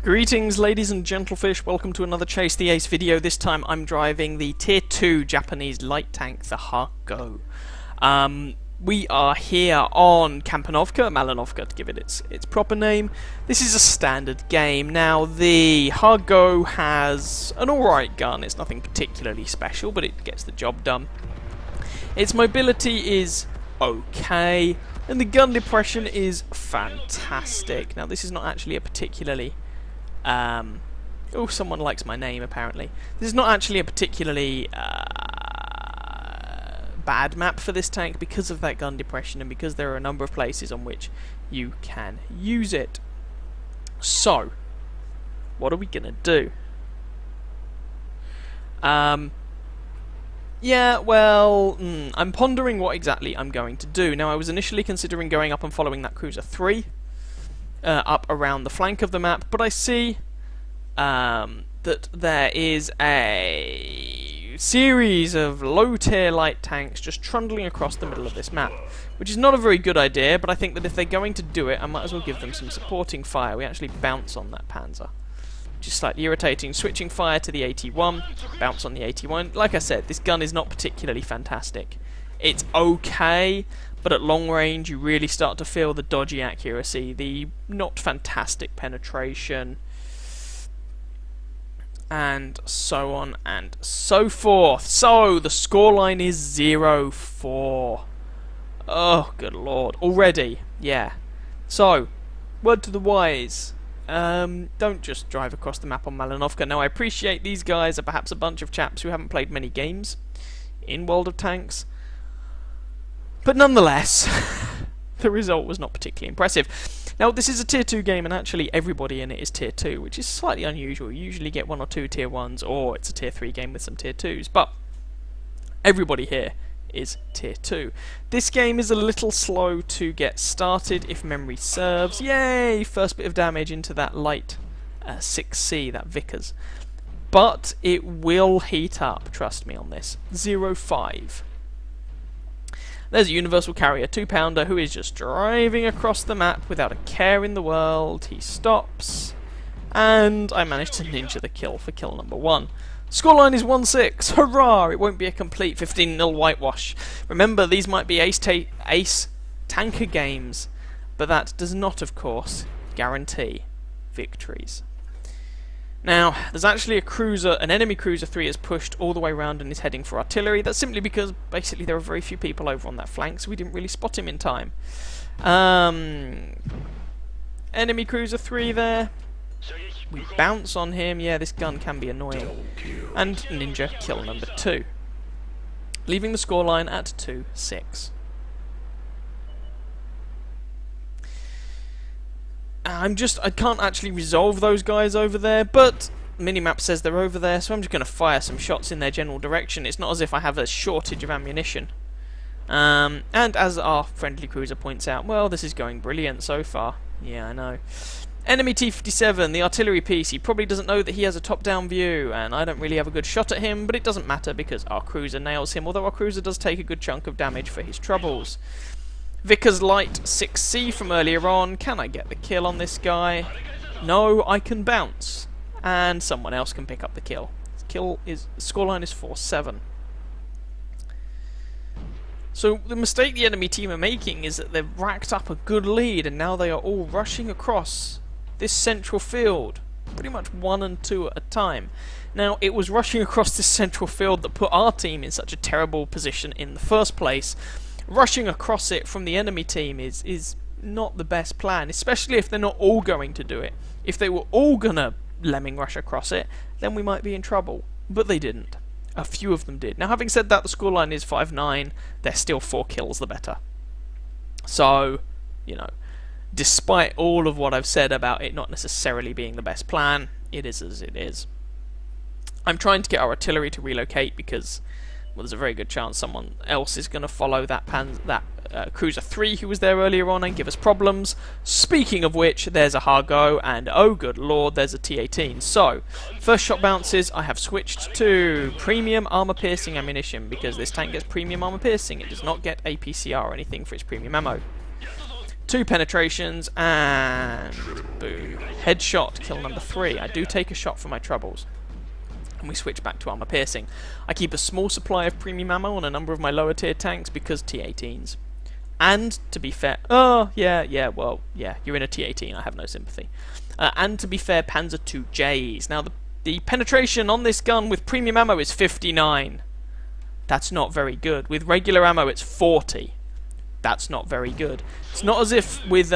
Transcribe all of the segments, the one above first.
Greetings ladies and gentlefish, welcome to another Chase the Ace video. This time I'm driving the Tier 2 Japanese light tank, the Hago. We are here on Kampanovka, Malinovka to give it its proper name. This is a standard game. Now the Hago has an alright gun, it's nothing particularly special, but it gets the job done. Its mobility is okay, and the gun depression is fantastic. Now this is not actually a particularly oh, someone likes my name apparently. This is not actually a particularly bad map for this tank because of that gun depression and because there are a number of places on which you can use it. So, what are we gonna do? Yeah, well, I'm pondering what exactly I'm going to do. Now, I was initially considering going up and following that Cruiser 3 up around the flank of the map, but I see that there is a series of low-tier light tanks just trundling across the middle of this map, which is not a very good idea, but I think that if they're going to do it, I might as well give them some supporting fire. We actually bounce on that Panzer, which is slightly irritating. Switching fire to the 81, bounce on the 81. Like I said, this gun is not particularly fantastic. It's okay, but at long range you really start to feel the dodgy accuracy, the not fantastic penetration, and so on and so forth. So, the scoreline is 0-4. Oh, good lord. Already, yeah. So, word to the wise. Don't just drive across the map on Malinovka. Now, I appreciate these guys are perhaps a bunch of chaps who haven't played many games in World of Tanks, but nonetheless, the result was not particularly impressive. Now, this is a Tier 2 game, and actually everybody in it is Tier 2, which is slightly unusual. You usually get 1 or 2 Tier 1s, or it's a Tier 3 game with some Tier 2s, but everybody here is Tier 2. This game is a little slow to get started, if memory serves. Yay! First bit of damage into that light 6C, that Vickers. But it will heat up, trust me on this. 0-5. There's a Universal Carrier 2-pounder who is just driving across the map without a care in the world. He stops, and I managed to ninja the kill for kill number 1. Scoreline is 1-6. Hurrah! It won't be a complete 15-0 whitewash. Remember, these might be ace tanker games, but that does not, of course, guarantee victories. Now, there's actually a cruiser, an enemy Cruiser 3 has pushed all the way around and is heading for artillery. That's simply because, basically, there are very few people over on that flank, so we didn't really spot him in time. Enemy Cruiser 3 there. We bounce on him. Yeah, this gun can be annoying. And ninja kill number 2. Leaving the scoreline at 2-6. I can't actually resolve those guys over there, but minimap says they're over there, so I'm just going to fire some shots in their general direction. It's not as if I have a shortage of ammunition. And as our friendly cruiser points out, well, this is going brilliant so far. Yeah, I know. Enemy T-57, the artillery piece, he probably doesn't know that he has a top-down view, and I don't really have a good shot at him, but it doesn't matter because our cruiser nails him, although our cruiser does take a good chunk of damage for his troubles. Vickers Light 6C from earlier on. Can I get the kill on this guy? No, I can bounce. And someone else can pick up the kill. Scoreline is 4-7. So the mistake the enemy team are making is that they've racked up a good lead and now they are all rushing across this central field. Pretty much 1 and 2 at a time. Now, it was rushing across this central field that put our team in such a terrible position in the first place. Rushing across it from the enemy team is not the best plan, especially if they're not all going to do it. If they were all gonna lemming rush across it, then we might be in trouble. But they didn't. A few of them did. Now, having said that, the scoreline is 5-9. They're still 4 kills the better. So, you know, despite all of what I've said about it not necessarily being the best plan, it is as it is. I'm trying to get our artillery to relocate because, well, there's a very good chance someone else is going to follow that Cruiser 3 who was there earlier on and give us problems. Speaking of which, there's a Hago, and oh good lord, there's a T-18. So, first shot bounces, I have switched to premium armor piercing ammunition because this tank gets premium armor piercing. It does not get APCR or anything for its premium ammo. 2 penetrations, and boom. Headshot, kill number 3. I do take a shot for my troubles. And we switch back to armor piercing. I keep a small supply of premium ammo on a number of my lower tier tanks because T18s. And, to be fair... Oh, yeah, you're in a T18, I have no sympathy. And, to be fair, Panzer IIJs. Now, the penetration on this gun with premium ammo is 59. That's not very good. With regular ammo, it's 40. That's not very good. It's not as if with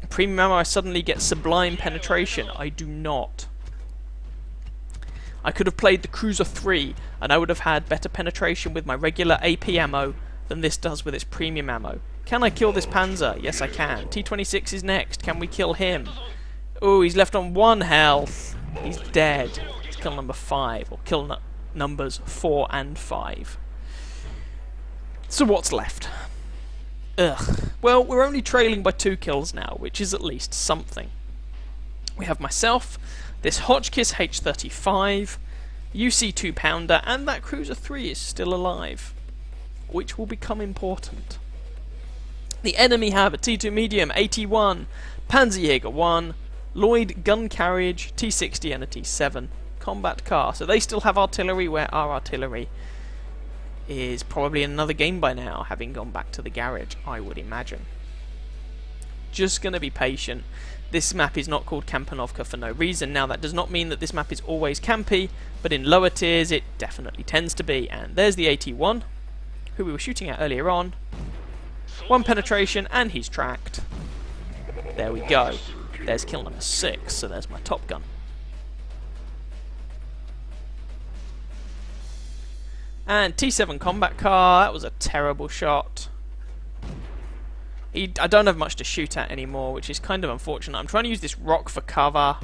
premium ammo I suddenly get sublime penetration. I do not. I could have played the Cruiser 3 and I would have had better penetration with my regular AP ammo than this does with its premium ammo. Can I kill this Panzer? Yes, I can. T-26 is next. Can we kill him? Oh, he's left on 1 health. He's dead. It's kill number 5, or kill numbers 4 and 5. So what's left? Ugh. Well, we're only trailing by 2 kills now, which is at least something. We have myself, this Hotchkiss H35, UC 2-pounder, and that Cruiser 3 is still alive, which will become important. The enemy have a T2 medium, 81, Panzerjäger 1, Lloyd gun carriage, T60 and a T7 combat car. So they still have artillery where our artillery is probably in another game by now, having gone back to the garage, I would imagine. Just gonna be patient. This map is not called Kampanovka for no reason. Now that does not mean that this map is always campy, but in lower tiers it definitely tends to be. And there's the 81, who we were shooting at earlier on. 1 penetration and he's tracked. There we go. There's kill number 6, so there's my Top Gun. And T7 combat car, that was a terrible shot. I don't have much to shoot at anymore, which is kind of unfortunate. I'm trying to use this rock for cover.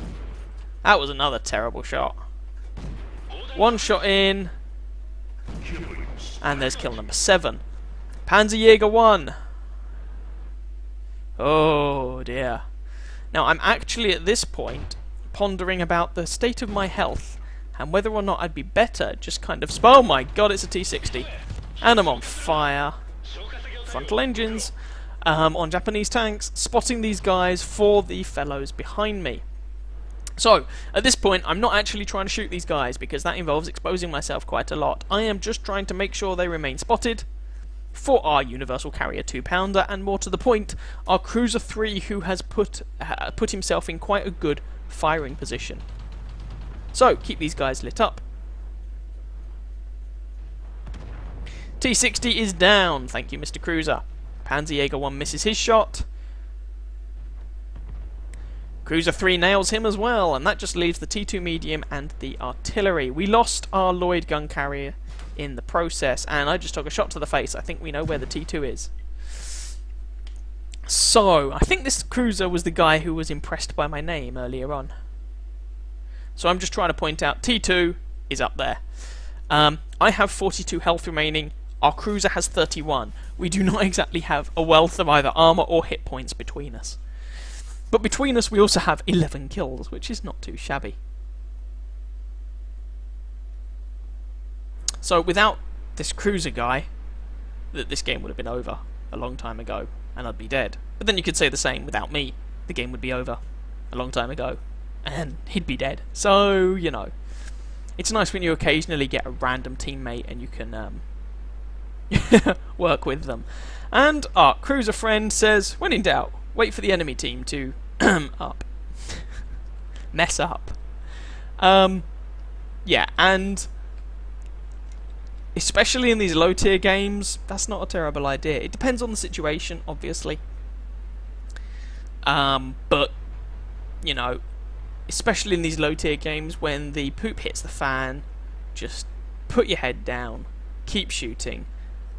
That was another terrible shot. 1 shot in. And there's kill number 7. Panzerjäger 1. Oh dear. Now I'm actually at this point pondering about the state of my health and whether or not I'd be better just kind of... Oh my god, it's a T60. And I'm on fire. Frontal engines. On Japanese tanks, spotting these guys for the fellows behind me. So, at this point, I'm not actually trying to shoot these guys because that involves exposing myself quite a lot. I am just trying to make sure they remain spotted for our Universal Carrier 2-pounder, and more to the point, our Cruiser 3, who has put himself in quite a good firing position. So, keep these guys lit up. T60 is down, thank you Mr. Cruiser. Panzerjäger 1 misses his shot. Cruiser 3 nails him as well, and that just leaves the T2 medium and the artillery. We lost our Lloyd gun carrier in the process, and I just took a shot to the face. I think we know where the T2 is. So, I think this Cruiser was the guy who was impressed by my name earlier on. So I'm just trying to point out T2 is up there. I have 42 health remaining. Our Cruiser has 31. We do not exactly have a wealth of either armor or hit points between us. But between us we also have 11 kills, which is not too shabby. So without this Cruiser guy, this game would have been over a long time ago, and I'd be dead. But then you could say the same without me. The game would be over a long time ago, and he'd be dead. So, you know, it's nice when you occasionally get a random teammate and you can work with them. And our Cruiser friend says, when in doubt, wait for the enemy team to mess up. Yeah, and especially in these low tier games, that's not a terrible idea. It depends on the situation, obviously. But, you know, especially in these low tier games, when the poop hits the fan, just put your head down, keep shooting,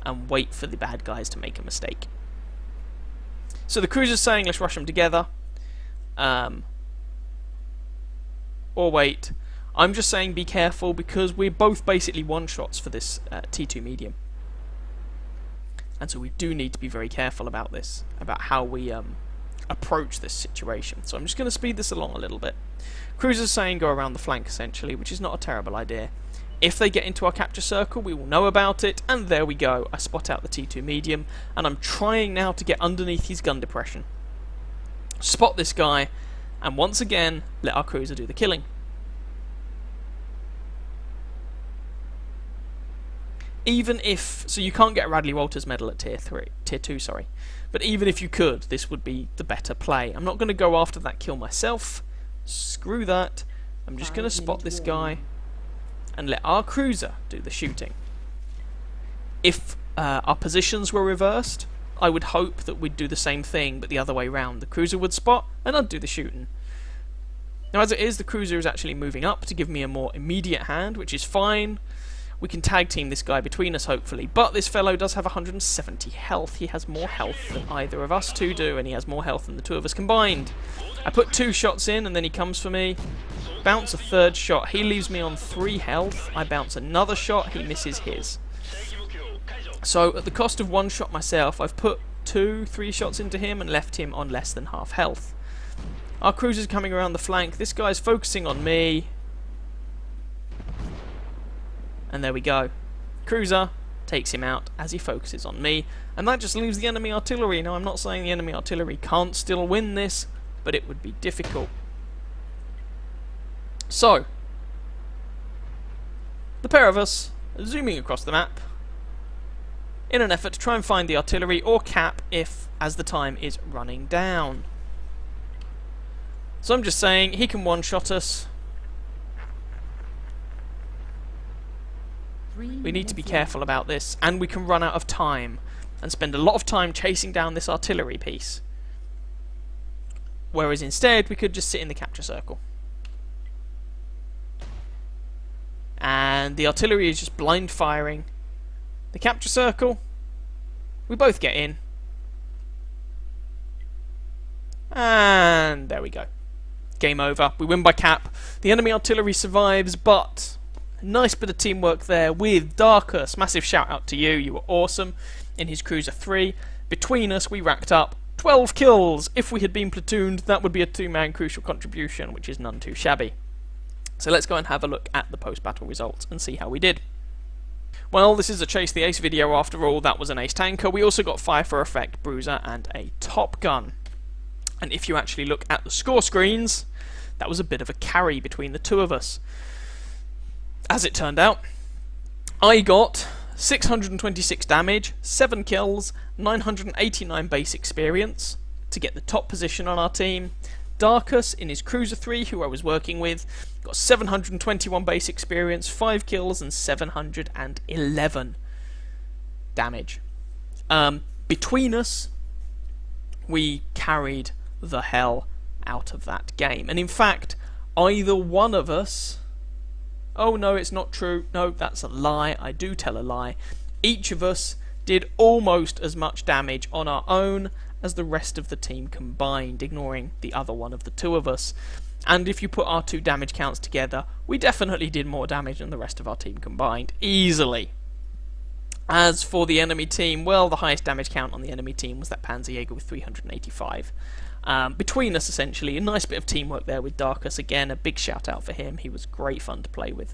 and wait for the bad guys to make a mistake. So the Cruiser's saying, let's rush them together. Or wait. I'm just saying be careful because we're both basically one-shots for this T2 medium. And so we do need to be very careful about this, about how we approach this situation. So I'm just going to speed this along a little bit. Cruiser's saying go around the flank essentially, which is not a terrible idea. If they get into our capture circle, we will know about it, and there we go. I spot out the T2 medium, and I'm trying now to get underneath his gun depression. Spot this guy, and once again, let our cruiser do the killing. Even if, so you can't get a Radley Walters medal at tier 2, sorry. But even if you could, this would be the better play. I'm not going to go after that kill myself. Screw that. I'm just going to spot this guy and let our cruiser do the shooting. If our positions were reversed, I would hope that we'd do the same thing, but the other way round. The cruiser would spot, and I'd do the shooting. Now, as it is, the cruiser is actually moving up to give me a more immediate hand, which is fine. We can tag team this guy between us, hopefully. But this fellow does have 170 health. He has more health than either of us two do, and he has more health than the two of us combined. I put 2 shots in, and then he comes for me. Bounce a 3rd shot. He leaves me on 3 health. I bounce another shot. He misses his. So, at the cost of 1 shot myself, I've put 2-3 shots into him and left him on less than half health. Our cruiser's coming around the flank. This guy's focusing on me. And there we go. Cruiser takes him out as he focuses on me. And that just leaves the enemy artillery. Now, I'm not saying the enemy artillery can't still win this, but it would be difficult. So, the pair of us are zooming across the map in an effort to try and find the artillery or cap if, as the time is running down. So I'm just saying, he can one-shot us. We need to be careful about this, and we can run out of time and spend a lot of time chasing down this artillery piece. Whereas instead, we could just sit in the capture circle. And the artillery is just blind firing. The capture circle, we both get in. And there we go. Game over. We win by cap. The enemy artillery survives, but a nice bit of teamwork there with Darkus. Massive shout out to you. You were awesome in his Cruiser 3. Between us, we racked up 12 kills. If we had been platooned, that would be a 2-man crucial contribution, which is none too shabby. So let's go and have a look at the post-battle results and see how we did. Well, this is a Chase the Ace video after all. That was an Ace Tanker. We also got Fire for Effect, Bruiser, and a Top Gun. And if you actually look at the score screens, that was a bit of a carry between the two of us. As it turned out, I got 626 damage, 7 kills, 989 base experience to get the top position on our team. Darkus, in his Cruiser 3, who I was working with, got 721 base experience, 5 kills, and 711 damage. Between us, we carried the hell out of that game. And in fact, either one of us... Oh no, it's not true. No, that's a lie. I do tell a lie. Each of us did almost as much damage on our own as the rest of the team combined, ignoring the other one of the two of us. And if you put our 2 damage counts together, we definitely did more damage than the rest of our team combined. Easily. As for the enemy team, well, the highest damage count on the enemy team was that Panzerjäger with 385. Between us, essentially, a nice bit of teamwork there with Darkus. Again, a big shout out for him. He was great fun to play with.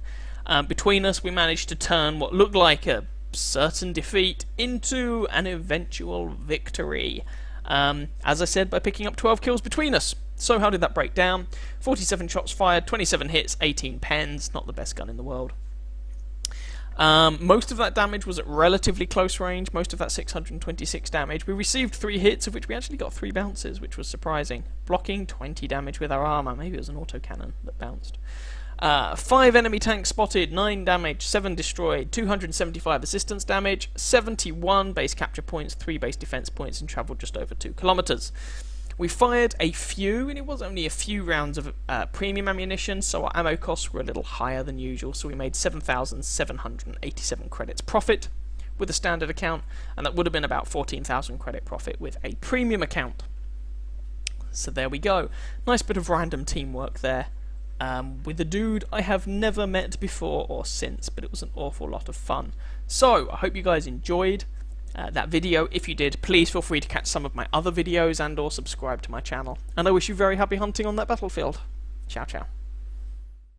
Between us, we managed to turn what looked like a certain defeat into an eventual victory. As I said, by picking up 12 kills between us. So how did that break down? 47 shots fired, 27 hits, 18 pens. Not the best gun in the world. Most of that damage was at relatively close range. Most of that 626 damage. We received 3 hits, of which we actually got 3 bounces, which was surprising. Blocking 20 damage with our armor. Maybe it was an autocannon that bounced. 5 enemy tanks spotted, 9 damage, 7 destroyed, 275 assistance damage, 71 base capture points, 3 base defense points, and travelled just over 2 kilometers. We fired a few, and it was only a few rounds of premium ammunition, so our ammo costs were a little higher than usual, so we made 7,787 credits profit with a standard account, and that would have been about 14,000 credit profit with a premium account. So there we go. Nice bit of random teamwork there. With a dude I have never met before or since, but it was an awful lot of fun. So, I hope you guys enjoyed that video. If you did, please feel free to catch some of my other videos and or subscribe to my channel. And I wish you very happy hunting on that battlefield. Ciao, ciao.